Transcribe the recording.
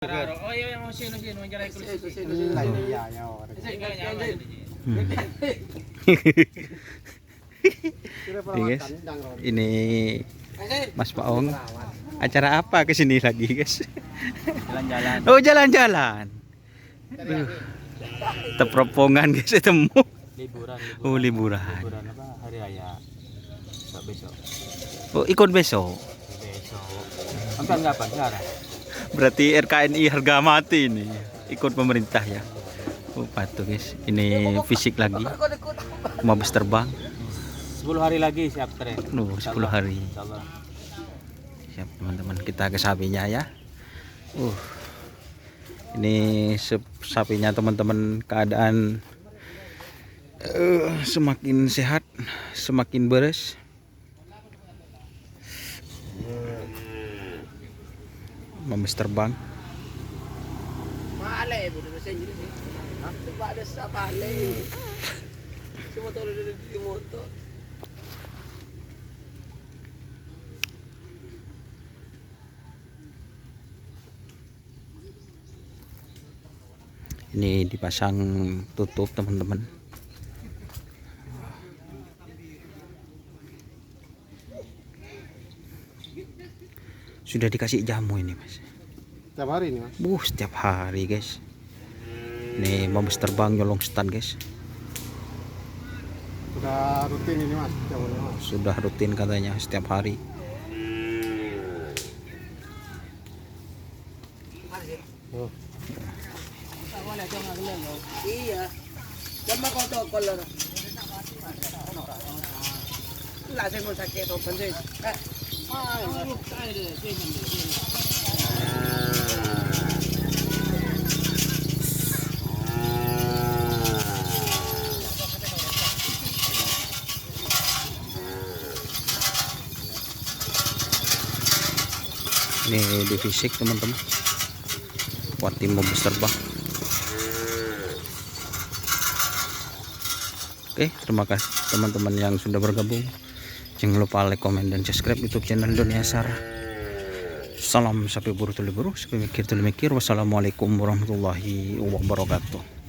Oh iya yang sino menjalai kulis. Ini Mas Paong. Acara apa ke sini lagi, guys? Jalan-jalan. Oh, jalan-jalan. Tepropongan guys ketemu. Liburan. Oh, liburan. Liburan apa? Hari raya. Besok. Oh, ikut besok. Besok. Enggak kapan sekarang? Berarti RKNI harga mati ini. Ikut pemerintah ya. Oh, patuh guys. Ini fisik lagi. Mabes terbang. 10 hari lagi siap tren. 10 hari. Insyaallah. Siap teman-teman, kita ke sapinya ya. Ini sapinya teman-teman, keadaan semakin sehat, semakin beres. Mabes terbang. Male, bukan bahasa Inggris sih. Coba ada sapale. Cuma tahu di motor. Ini dipasang tutup teman-teman. Sudah dikasih jamu ini mas. Setiap hari ini mas. Setiap hari guys. Ini mabes terbang nyolong stand guys. Sudah rutin ini mas. Jamunya mas. Sudah rutin katanya setiap hari. Iya. Cuma kau tahu kalau lah saya mau sakit open sih. Ini di fisik teman-teman. Buat tim mabes terbang. Oke, terima kasih teman-teman yang sudah bergabung. Jangan lupa like, komen, dan subscribe YouTube channel Dunia Sarah. Salam sapi buru tuli buru, sapi mikir tuli mikir. Wassalamualaikum warahmatullahi wabarakatuh.